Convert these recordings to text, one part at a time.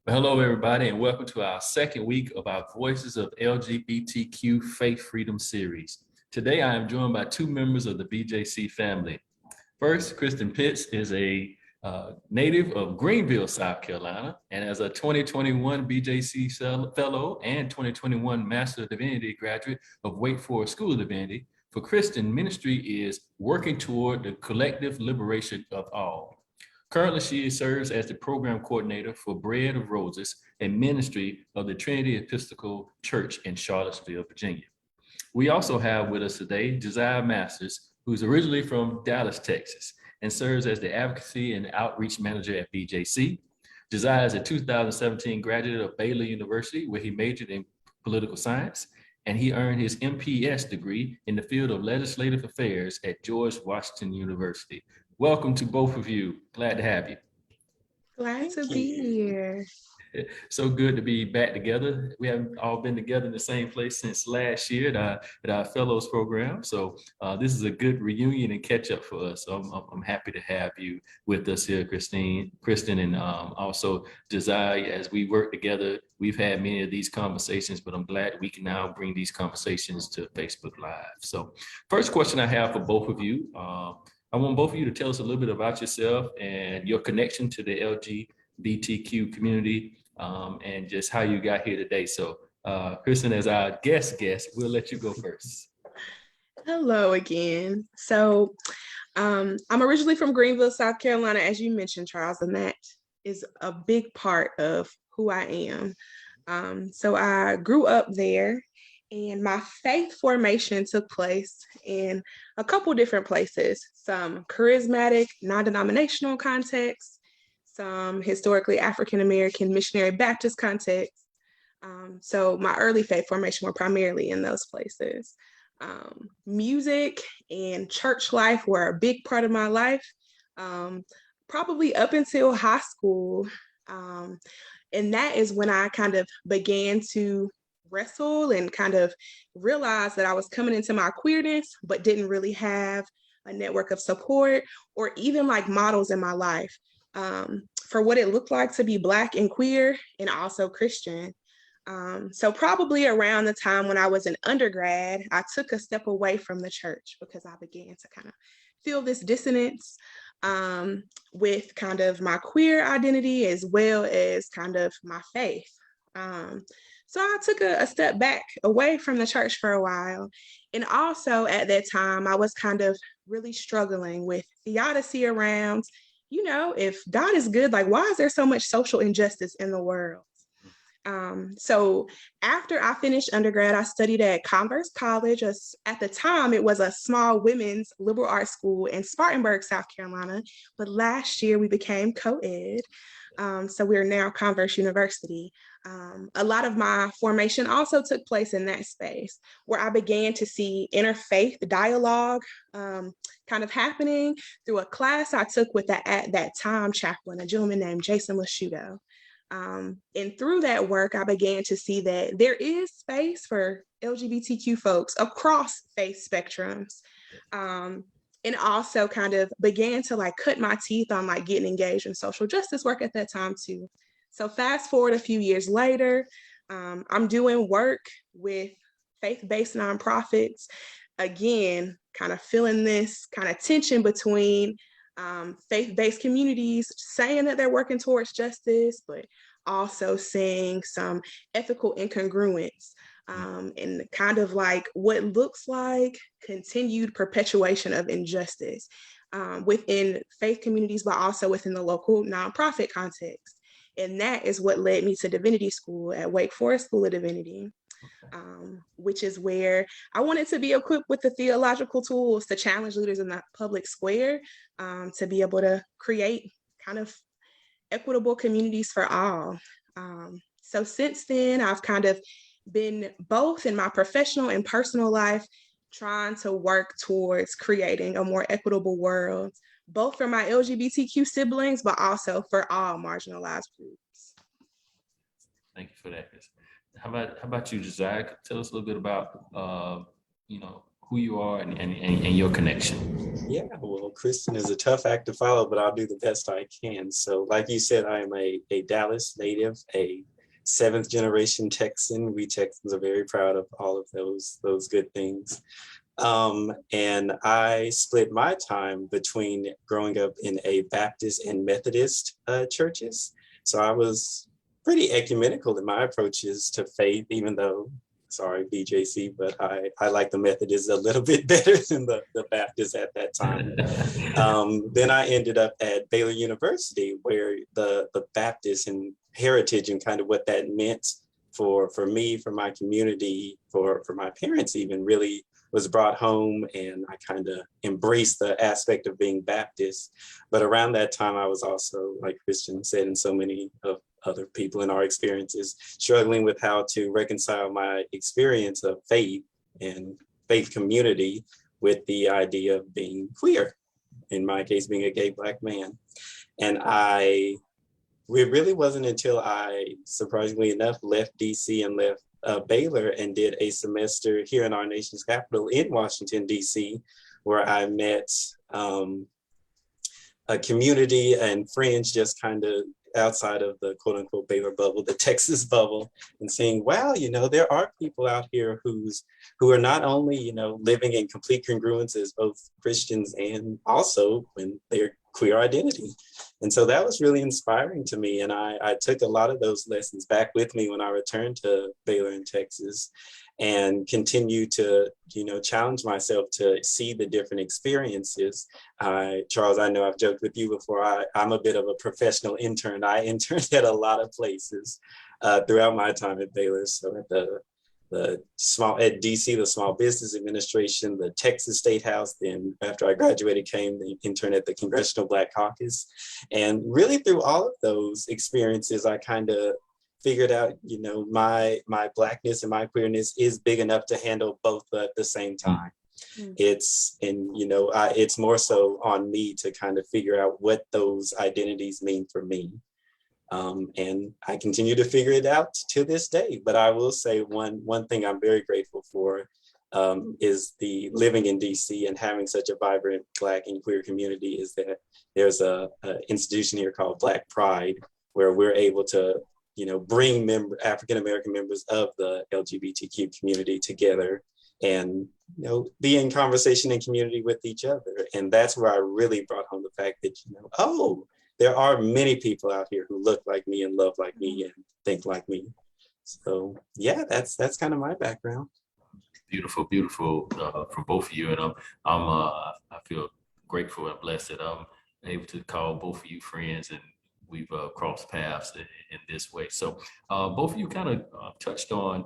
Well, hello, everybody, and welcome to our second week of our Voices of LGBTQ Faith Freedom series. Today, I am joined by two members of the BJC family. First, Kristan Pitts is a native of Greenville, South Carolina, and as a 2021 BJC Fellow and 2021 Master of Divinity graduate of Wake Forest School of Divinity. For Kristan, ministry is working toward the collective liberation of all. Currently, she serves as the program coordinator for Bread of Roses and ministry of the Trinity Episcopal Church in Charlottesville, Virginia. We also have with us today Jaziah Masters, who's originally from Dallas, Texas, and serves as the Advocacy and Outreach Manager at BJC. Jaziah is a 2017 graduate of Baylor University, where he majored in political science, and he earned his MPS degree in the field of legislative affairs at George Washington University. Welcome to both of you. Glad to have you. Glad to be here. So good to be back together. We haven't all been together in the same place since last year at our Fellows program. So this is a good reunion and catch up for us. So I'm happy to have you with us here, Kristan, and also Jaziah. As we work together, we've had many of these conversations, but I'm glad we can now bring these conversations to Facebook Live. So first question I have for both of you. I want both of you to tell us a little bit about yourself and your connection to the LGBTQ community and just how you got here today. So Kristan, as our guest, we'll let you go first. Hello again. So I'm originally from Greenville, South Carolina, as you mentioned, Charles, and that is a big part of who I am. So I grew up there. And my faith formation took place in a couple different places, some charismatic, non-denominational contexts, some historically African-American missionary Baptist contexts. So my early faith formation were primarily in those places. Music and church life were a big part of my life, probably up until high school. And that is when I kind of began to wrestle and kind of realized that I was coming into my queerness, but didn't really have a network of support or even like models in my life for what it looked like to be Black and queer and also Christian. So probably around the time when I was an undergrad, I took a step away from the church because I began to kind of feel this dissonance with kind of my queer identity as well as kind of my faith. So I took a step back away from the church for a while. And also at that time, I was kind of really struggling with theodicy around, if God is good, like, why is there so much social injustice in the world? So after I finished undergrad, I studied at Converse College. At the time, it was a small women's liberal arts school in Spartanburg, South Carolina. But last year, we became co-ed. So we're now Converse University. A lot of my formation also took place in that space where I began to see interfaith dialogue kind of happening through a class I took with at that time chaplain, a gentleman named Jason Lasciuto. And through that work, I began to see that there is space for LGBTQ folks across faith spectrums. And also kind of began to like cut my teeth on like getting engaged in social justice work at that time too. So fast forward a few years later, I'm doing work with faith-based nonprofits, again, kind of feeling this kind of tension between faith-based communities saying that they're working towards justice, but also seeing some ethical incongruence and kind of like what looks like continued perpetuation of injustice within faith communities, but also within the local nonprofit context. And that is what led me to divinity school at Wake Forest School of Divinity, which is where I wanted to be equipped with the theological tools to challenge leaders in the public square, to be able to create kind of equitable communities for all. So since then, I've kind of been both in my professional and personal life, trying to work towards creating a more equitable world, both for my LGBTQ siblings, but also for all marginalized groups. Thank you for that. How about you, Jaziah? Tell us a little bit about, who you are and your connection. Yeah, well, Kristan is a tough act to follow, but I'll do the best I can. So like you said, I am a Dallas native, a seventh generation Texan. We Texans are very proud of all of those good things. And I split my time between growing up in a Baptist and Methodist churches. So I was pretty ecumenical in my approaches to faith, even though, sorry, BJC, but I like the Methodists a little bit better than the Baptists at that time. Then I ended up at Baylor University, where the Baptist and heritage and kind of what that meant for me, for my community, for my parents even, really was brought home, and I kind of embraced the aspect of being Baptist. But around that time, I was also, like Kristan said, and so many of other people in our experiences, struggling with how to reconcile my experience of faith and faith community with the idea of being queer, in my case, being a gay Black man. And it really wasn't until I, surprisingly enough, left DC and left Baylor and did a semester here in our nation's capital in Washington, DC, where I met a community and friends just kind of outside of the quote unquote Baylor bubble, the Texas bubble, and saying, wow, there are people out here who are not only, living in complete congruence as both Christians and also when their queer identity. And so that was really inspiring to me. And I took a lot of those lessons back with me when I returned to Baylor in Texas, and continue to, challenge myself to see the different experiences. Charles, I know I've joked with you before, I'm a bit of a professional intern. I interned at a lot of places throughout my time at Baylor. So at at DC, the Small Business Administration, the Texas State House. Then after I graduated, came the intern at the Congressional Black Caucus. And really through all of those experiences, I kind of figured out, my Blackness and my queerness is big enough to handle both at the same time. Mm-hmm. It's more so on me to kind of figure out what those identities mean for me. And I continue to figure it out to this day. But I will say one thing I'm very grateful for is the living in DC and having such a vibrant Black and queer community, is that there's a institution here called Black Pride, where we're able to bring African-American members of the LGBTQ community together and, be in conversation and community with each other. And that's where I really brought home the fact that, there are many people out here who look like me and love like me and think like me. So yeah, that's kind of my background. Beautiful from both of you. And I feel grateful and blessed that I'm able to call both of you friends, and we've crossed paths in this way. So both of you kind of touched on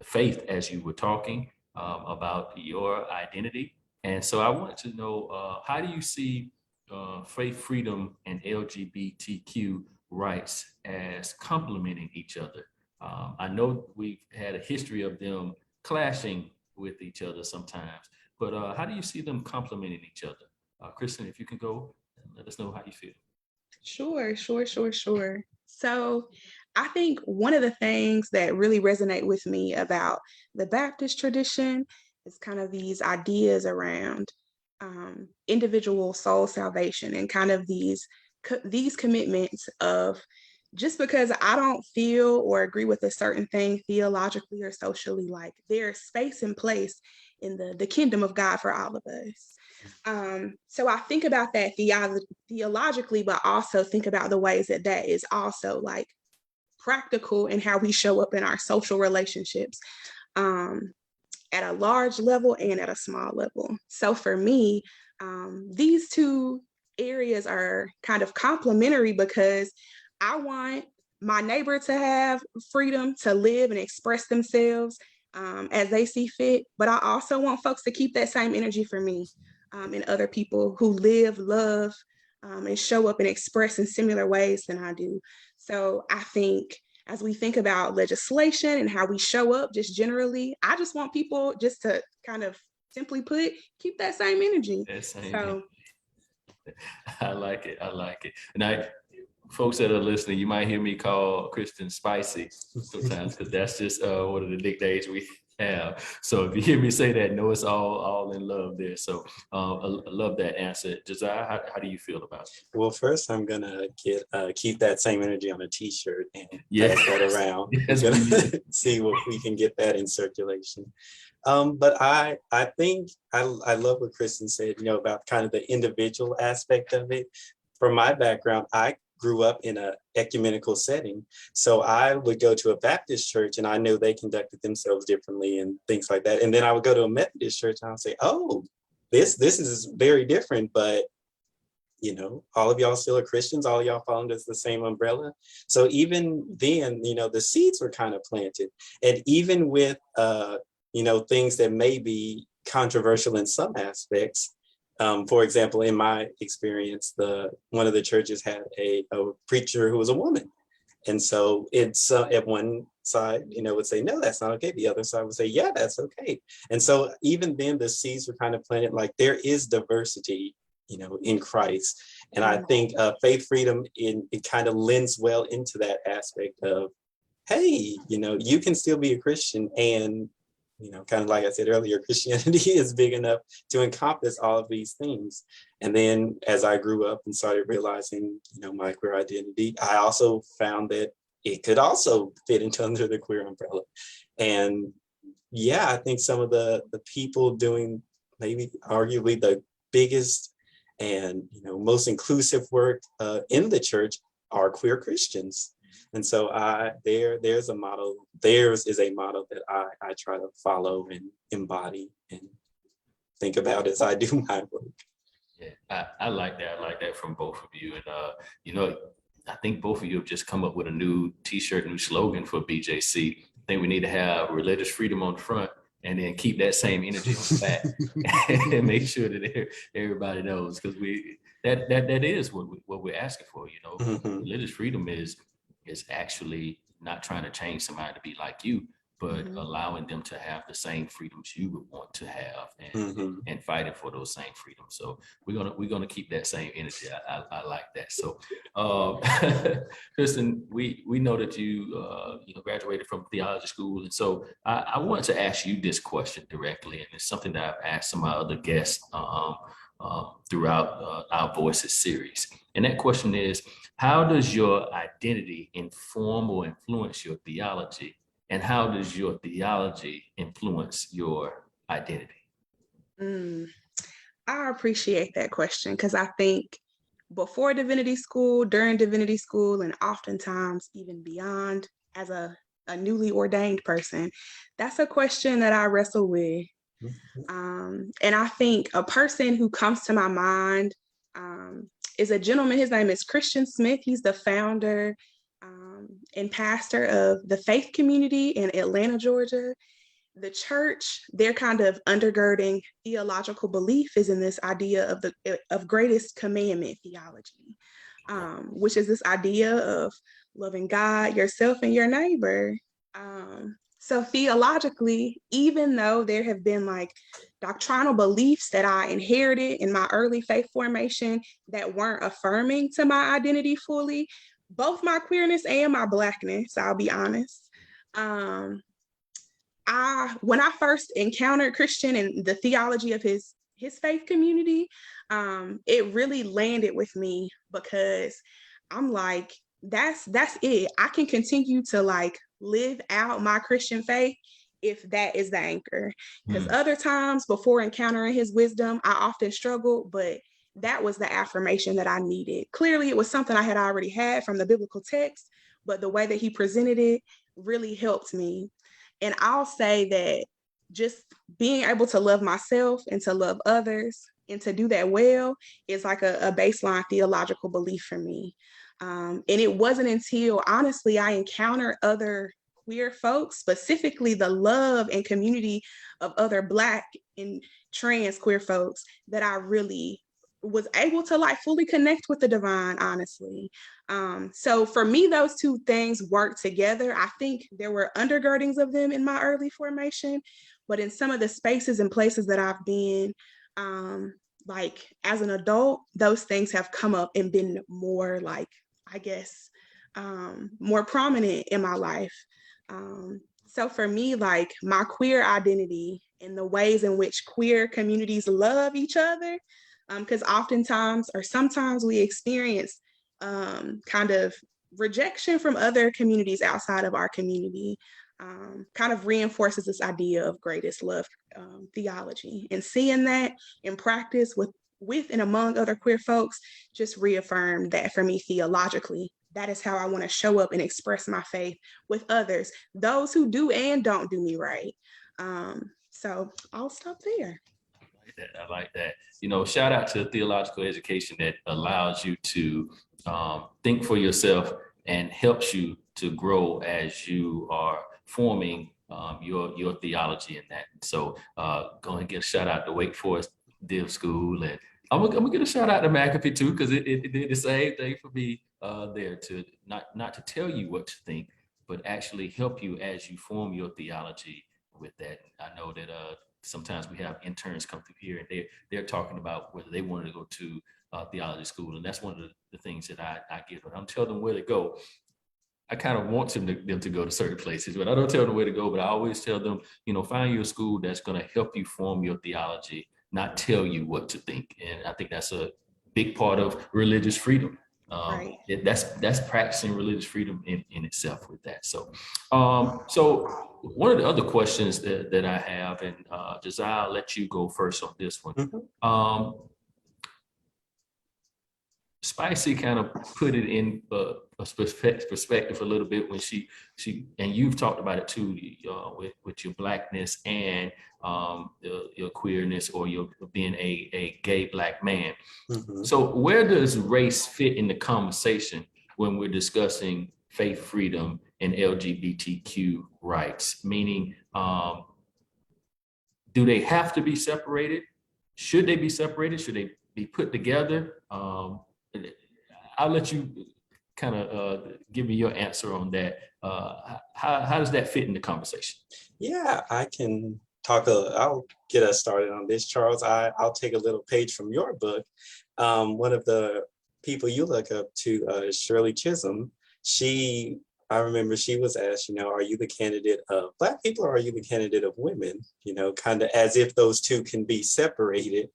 faith as you were talking about your identity. And so I wanted to know, how do you see faith, freedom, and LGBTQ rights as complementing each other? I know we've had a history of them clashing with each other sometimes, but how do you see them complementing each other? Kristan, if you can go and let us know how you feel. Sure. So I think one of the things that really resonate with me about the Baptist tradition is kind of these ideas around individual soul salvation, and kind of these commitments of, just because I don't feel or agree with a certain thing theologically or socially, like there's space and place in the kingdom of God for all of us. So I think about that theologically, but also think about the ways that is also like practical in how we show up in our social relationships, at a large level and at a small level. So for me, these two areas are kind of complementary, because I want my neighbor to have freedom to live and express themselves as they see fit, but I also want folks to keep that same energy for me, and other people who live, love, and show up and express in similar ways than I do. So I think as we think about legislation and how we show up just generally, I just want people just to kind of, simply put, keep that same energy. I like it. And folks that are listening, you might hear me call Kristan spicy sometimes, because that's just one of the nicknames have. So if you hear me say that, know it's all in love there. So I love that answer. Jaziah, how do you feel about it? Well, first I'm gonna keep that same energy on a t-shirt and Yes. pass that around. Yes, We're we gonna see if we can get that in circulation. But I think I love what Kristan said, about kind of the individual aspect of it. From my background, I grew up in an ecumenical setting. So I would go to a Baptist church and I knew they conducted themselves differently and things like that. And then I would go to a Methodist church and I would say, oh, this is very different, but all of y'all still are Christians, all of y'all fall under the same umbrella. So even then, the seeds were kind of planted. And even with, things that may be controversial in some aspects, for example, in my experience, one of the churches had a preacher who was a woman. And so it's at one side, would say, no, that's not okay. The other side would say, yeah, that's okay. And so even then the seeds were kind of planted, like there is diversity, in Christ. And I think faith freedom, it kind of lends well into that aspect of, hey, you can still be a Christian and, kind of like I said earlier, Christianity is big enough to encompass all of these things. And then as I grew up and started realizing, my queer identity, I also found that it could also fit into under the queer umbrella. And yeah, I think some of the people doing maybe arguably the biggest and most inclusive work in the church are queer Christians. And so there's a model that I try to follow and embody and think about as I do my work. Yeah, I like that. I like that from both of you. And I think both of you have just come up with a new t-shirt, new slogan for BJC. I think we need to have religious freedom on the front and then keep that same energy on the back and make sure that everybody knows, because that is what we're asking for. Mm-hmm. Religious freedom is actually not trying to change somebody to be like you, but allowing them to have the same freedoms you would want to have, and fighting for those same freedoms. So we're gonna keep that same energy. I like that. So, Kristan, we know that you graduated from theology school, and so I wanted to ask you this question directly, and it's something that I've asked some of my other guests throughout our Voices series. And that question is, how does your identity inform or influence your theology? And how does your theology influence your identity? I appreciate that question, because I think before divinity school, during divinity school, and oftentimes even beyond, as a newly ordained person, that's a question that I wrestle with. And I think a person who comes to my mind is a gentleman. His name is Christian Smith. He's the founder and pastor of the Faith Community in Atlanta, Georgia. The church, their kind of undergirding theological belief is in this idea of greatest commandment theology, which is this idea of loving God, yourself, and your neighbor. So theologically, even though there have been like doctrinal beliefs that I inherited in my early faith formation that weren't affirming to my identity fully, both my queerness and my Blackness, I'll be honest. When I first encountered Christian and the theology of his faith community, it really landed with me, because I'm like, that's it. I can continue to like live out my Christian faith if that is the anchor. Because other times before encountering his wisdom, I often struggled, but that was the affirmation that I needed. Clearly, it was something I had already had from the biblical text, but the way that he presented it really helped me. And I'll say that just being able to love myself and to love others and to do that well is like a baseline theological belief for me. And it wasn't until, honestly, I encountered other queer folks, specifically the love and community of other Black and trans queer folks, that I really was able to like fully connect with the divine, honestly. So for me, those two things work together. I think there were undergirdings of them in my early formation, but in some of the spaces and places that I've been, like as an adult, those things have come up and been more like, I guess, more prominent in my life. So for me, like my queer identity and the ways in which queer communities love each other, because oftentimes or sometimes we experience kind of rejection from other communities outside of our community, kind of reinforces this idea of greatest love theology. And seeing that in practice with and among other queer folks just reaffirmed that for me theologically. That is how I want to show up and express my faith with others, those who do and don't do me right. So I'll stop there. I like that. You know, shout out to theological education that allows you to think for yourself and helps you to grow as you are forming your theology in that. So go and get a shout out to Wake Forest Div School, and I'm gonna get a shout out to McAfee too, because it did the same thing for me there, to not to tell you what to think, but actually help you as you form your theology with that. I know that sometimes we have interns come through here and they're talking about whether they wanted to go to theology school, and that's one of the things that I give them. I don't tell them where to go. I kind of want them to go to certain places, but I don't tell them where to go. But I always tell them, find you a school that's going to help you form your theology, not tell you what to think. And I think that's a big part of religious freedom. Right. That's practicing religious freedom in itself with that. So, so one of the other questions that I have, and Jaziah, I'll let you go first on this one. Mm-hmm. Spicy kind of put it in a perspective a little bit when she and you've talked about it too, with your Blackness and your queerness, or your being a gay Black man. Mm-hmm. So where does race fit in the conversation when we're discussing faith freedom and LGBTQ rights? Meaning, do they have to be separated? Should they be separated? Should they be put together? I'll let you kind of give me your answer on that. How does that fit in the conversation? Yeah, I can talk. I'll get us started on this, Charles. I'll take a little page from your book. One of the people you look up to, Shirley Chisholm, I remember she was asked, are you the candidate of Black people or are you the candidate of women? Kind of as if those two can be separated.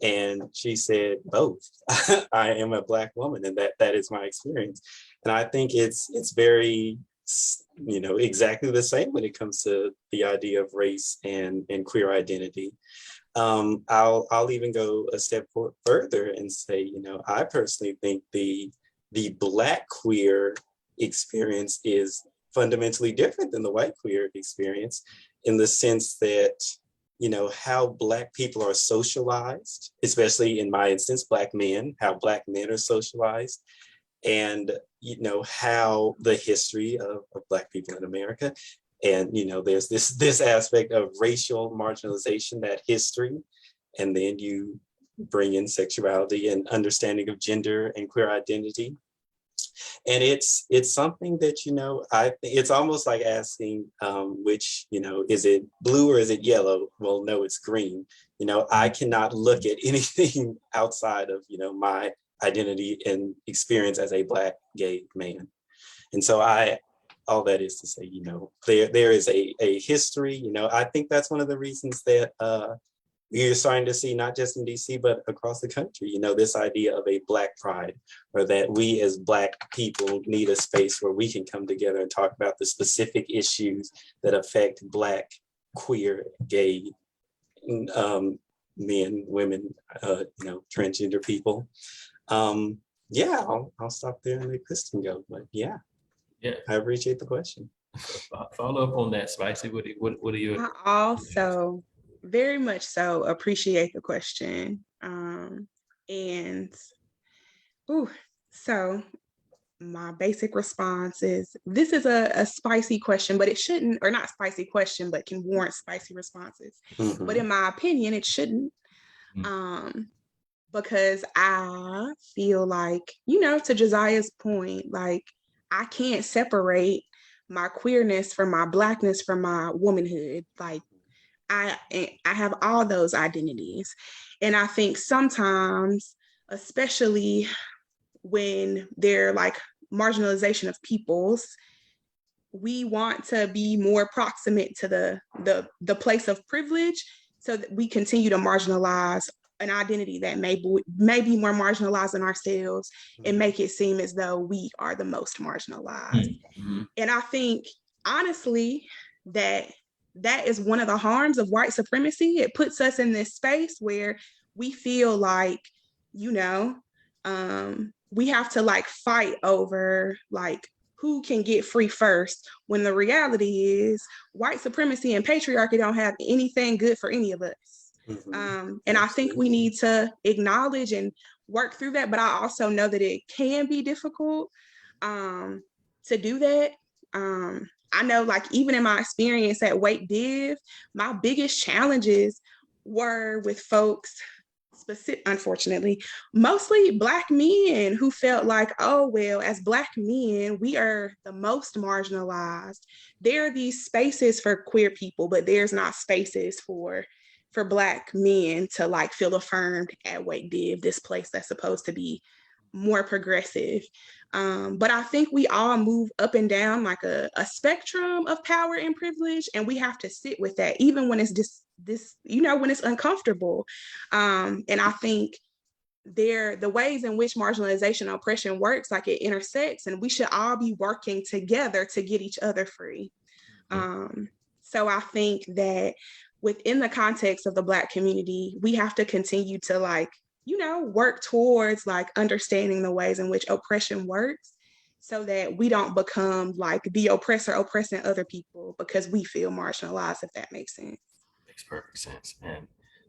And she said, both. I am a Black woman, and that is my experience. And I think it's very, exactly the same when it comes to the idea of race and queer identity. I'll even go a step further and say, I personally think the Black queer experience is fundamentally different than the white queer experience, in the sense that how Black people are socialized, especially in my instance, Black men, how Black men are socialized, and, how the history of Black people in America. And, there's this aspect of racial marginalization, that history, and then you bring in sexuality and understanding of gender and queer identity. And it's something that, I think it's almost like asking which, is it blue or is it yellow? Well, no, it's green. I cannot look at anything outside of, my identity and experience as a Black gay man. And so all that is to say, there is a history, I think that's one of the reasons that you're starting to see, not just in DC, but across the country, this idea of a Black pride, or that we as Black people need a space where we can come together and talk about the specific issues that affect Black, queer, gay, men, women, transgender people. Yeah, I'll stop there and let Kristan go. But yeah, I appreciate the question. Follow up on that, Spicy. What are your? I also very much so appreciate the question. So my basic response is, this is a spicy question, but it shouldn't, or not spicy question, but can warrant spicy responses. Mm-hmm. But in my opinion, it shouldn't. Mm-hmm. Because I feel like, to Jaziah's point, like I can't separate my queerness from my Blackness from my womanhood. Like I have all those identities. And I think sometimes, especially when they're like marginalization of peoples, we want to be more proximate to the place of privilege so that we continue to marginalize an identity that may be more marginalized than ourselves and make it seem as though we are the most marginalized. Mm-hmm. And I think, honestly, that is one of the harms of white supremacy. It puts us in this space where we feel like, you know, we have to like fight over like who can get free first, when the reality is white supremacy and patriarchy don't have anything good for any of us. And I think we need to acknowledge and work through that, but I also know that it can be difficult to do that. I know, like, even in my experience at Wake Div, my biggest challenges were with folks, unfortunately, mostly Black men who felt like, oh, well, as Black men, we are the most marginalized. There are these spaces for queer people, but there's not spaces for Black men to like feel affirmed at Wake Div, this place that's supposed to be more progressive. But I think we all move up and down like a spectrum of power and privilege, and we have to sit with that, even when it's this, you know, when it's uncomfortable. And I think the ways in which marginalization and oppression works, like it intersects, and we should all be working together to get each other free. So I think that within the context of the Black community, we have to continue to like, you know, work towards like understanding the ways in which oppression works so that we don't become like the oppressor oppressing other people because we feel marginalized, if that makes sense. Makes perfect sense. And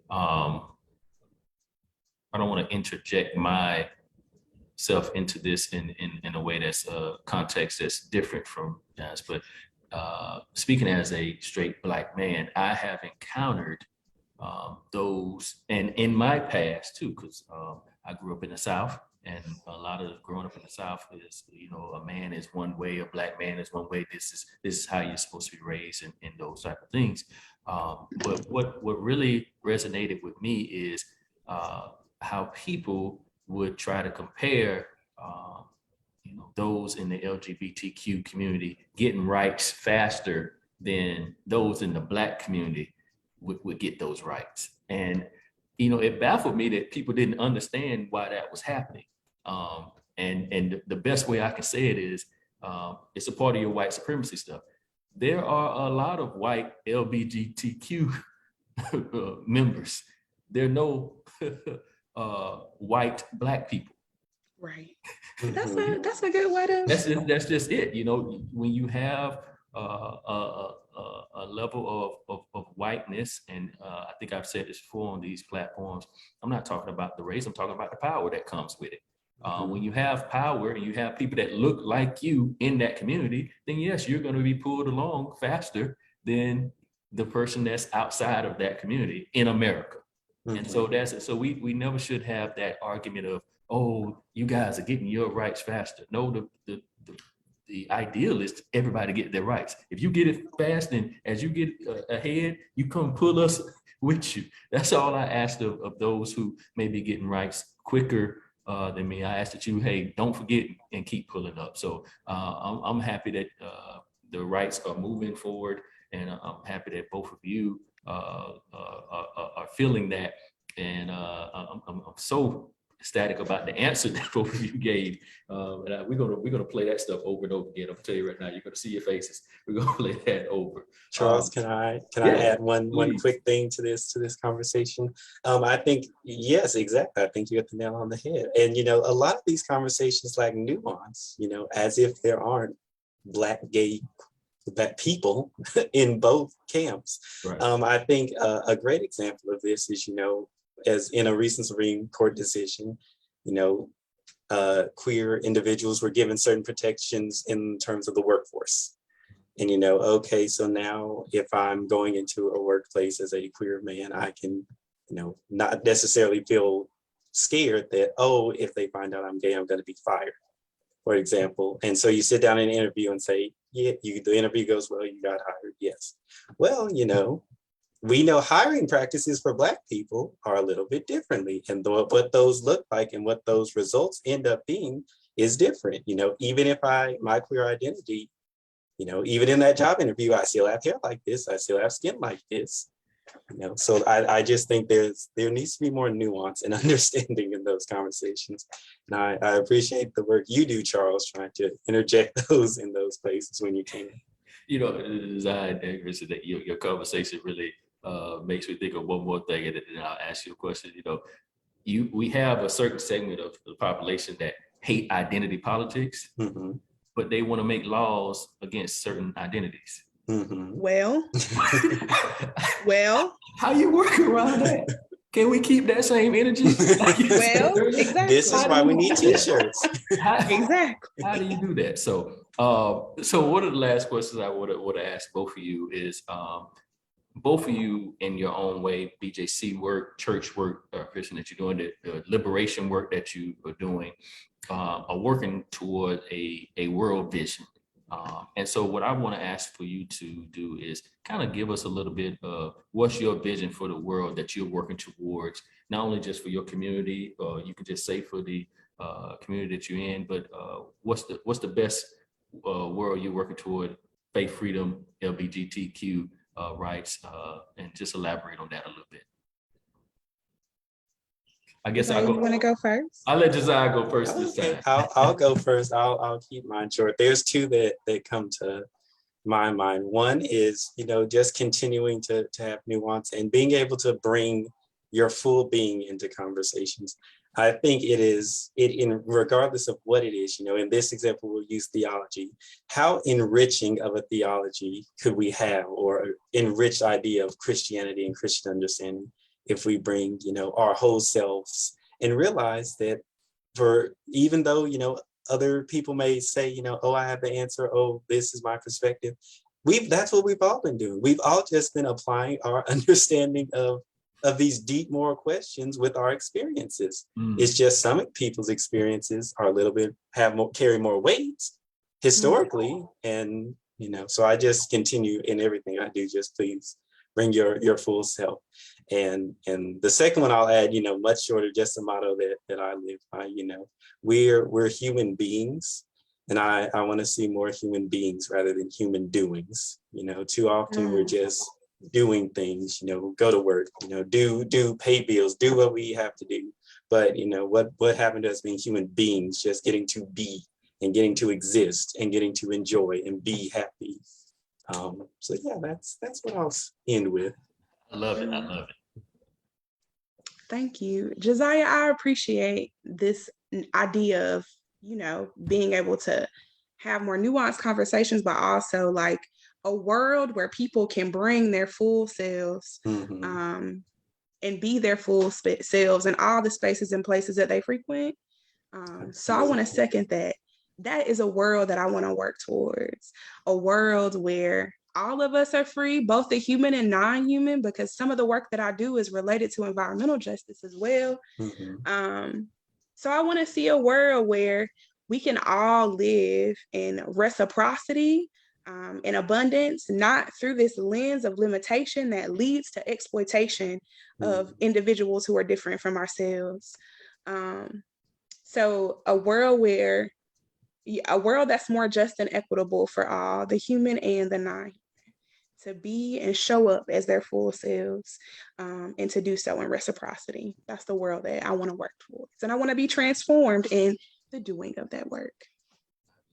I don't want to interject myself into this in a way that's context that's different from Jazz, but speaking as a straight Black man, I have encountered those, and in my past too, because I grew up in the South, and a lot of growing up in the South is, you know, a man is one way, a Black man is one way. This is how you're supposed to be raised, and those type of things. But what really resonated with me is how people would try to compare, you know, those in the LGBTQ community getting rights faster than those in the Black community would get those rights. And, you know, it baffled me that people didn't understand why that was happening. And the best way I can say it is, it's a part of your white supremacy stuff. There are a lot of white LGBTQ members. There are no white Black people. Right. That's a good way to. That's just it. You know, when you have a level of whiteness, and I think I've said this before on these platforms, I'm not talking about the race, I'm talking about the power that comes with it. When you have power and you have people that look like you in that community, then yes, you're going to be pulled along faster than the person that's outside of that community in America. And so that's it. So we never should have that argument of, oh, you guys are getting your rights faster. No, the ideal is everybody get their rights. If you get it fast, and as you get ahead, you come pull us with you. That's all I asked of those who may be getting rights quicker than me. I asked that you, hey, don't forget and keep pulling up. So I'm happy that the rights are moving forward, and I'm happy that both of you are feeling that. And I'm so ecstatic about the answer that both of you gave. And we're gonna play that stuff over and over again. I'm gonna tell you right now, you're gonna see your faces. We're gonna play that over. Charles, can I add one quick thing to this conversation? I think, yes, exactly. I think you hit the nail on the head. And you know, a lot of these conversations lack nuance, you know, as if there aren't Black gay people in both camps. Right. I think a great example of this is, you know, as in a recent Supreme Court decision, you know, queer individuals were given certain protections in terms of the workforce. And, you know, okay, so now if I'm going into a workplace as a queer man, I can, you know, not necessarily feel scared that, oh, if they find out I'm gay, I'm going to be fired, for example. And so you sit down in an interview and say, yeah, the interview goes well, you got hired, yes. Well, you know, we know hiring practices for Black people are a little bit differently, and what those look like and what those results end up being is different. You know, even if my queer identity even in that job interview, I still have hair like this. I still have skin like this. So I just think there needs to be more nuance and understanding in those conversations. And I appreciate the work you do, Charles, trying to interject those in those places when you can. Jaziah, that your conversation really makes me think of one more thing, and then I'll ask you a question. We have a certain segment of the population that hate identity politics, but they want to make laws against certain identities. Well, how you work around that? Can we keep that same energy? Well, exactly. This is why we need t-shirts. Exactly. How do you do that? So one of the last questions I would have asked both of you is, both of you in your own way, BJC work, church work, Christian, that you're doing, the liberation work that you are doing, are working toward a world vision. And so what I want to ask for you to do is kind of give us a little bit of what's your vision for the world that you're working towards, not only just for your community, or you can just say for the community that you're in, but what's the best world you're working toward, faith freedom, LGBTQ rights, and just elaborate on that a little bit. I guess you want to go first? I'll let Jaziah go first this time. I'll go first. I'll keep mine short. There's two that come to my mind. One is, just continuing to have nuance and being able to bring your full being into conversations. I think regardless of what it is, in this example, we'll use theology. How enriching of a theology could we have, or enriched idea of Christianity and Christian understanding, if we bring, our whole selves and realize that even though, other people may say, oh, I have the answer. Oh, this is my perspective. That's what we've all been doing. We've all just been applying our understanding of these deep moral questions with our experiences. It's just some people's experiences are a little bit carry more weight historically. And, so I just continue in everything I do, just please bring your full self. And the second one I'll add, much shorter, just a motto that I live by, we're human beings. And I want to see more human beings rather than human doings. Too often we're just doing things, go to work, do pay bills, do what we have to do. But, what happened to us being human beings, just getting to be and getting to exist and getting to enjoy and be happy. So yeah, that's what I'll end with. I love it. I love it. Thank you. Jaziah, I appreciate this idea of, being able to have more nuanced conversations, but also like a world where people can bring their full selves and be their full selves in all the spaces and places that they frequent. So I want to second that. That is a world that I want to work towards, a world where all of us are free, both the human and non-human, because some of the work that I do is related to environmental justice as well. So I want to see a world where we can all live in reciprocity, in abundance, not through this lens of limitation that leads to exploitation of individuals who are different from ourselves. So a world that's more just and equitable for all, the human and the non-human, to be and show up as their full selves, and to do so in reciprocity. That's the world that I want to work towards. And I want to be transformed in the doing of that work.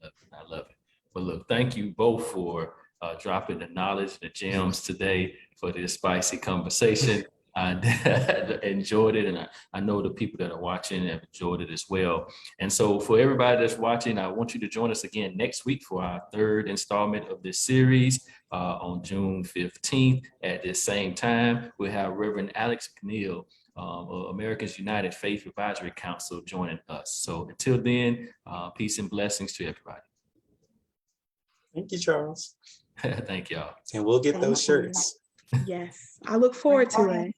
I love it. Well, look, thank you both for dropping the knowledge, the gems today for this spicy conversation. I enjoyed it, and I know the people that are watching have enjoyed it as well. And so for everybody that's watching, I want you to join us again next week for our third installment of this series on June 15th at this same time. We'll have Reverend Alex Kneal of Americans United Faith Advisory Council joining us. So until then, peace and blessings to everybody. Thank you, Charles. Thank y'all. And we'll get those shirts. Yes, I look forward to it.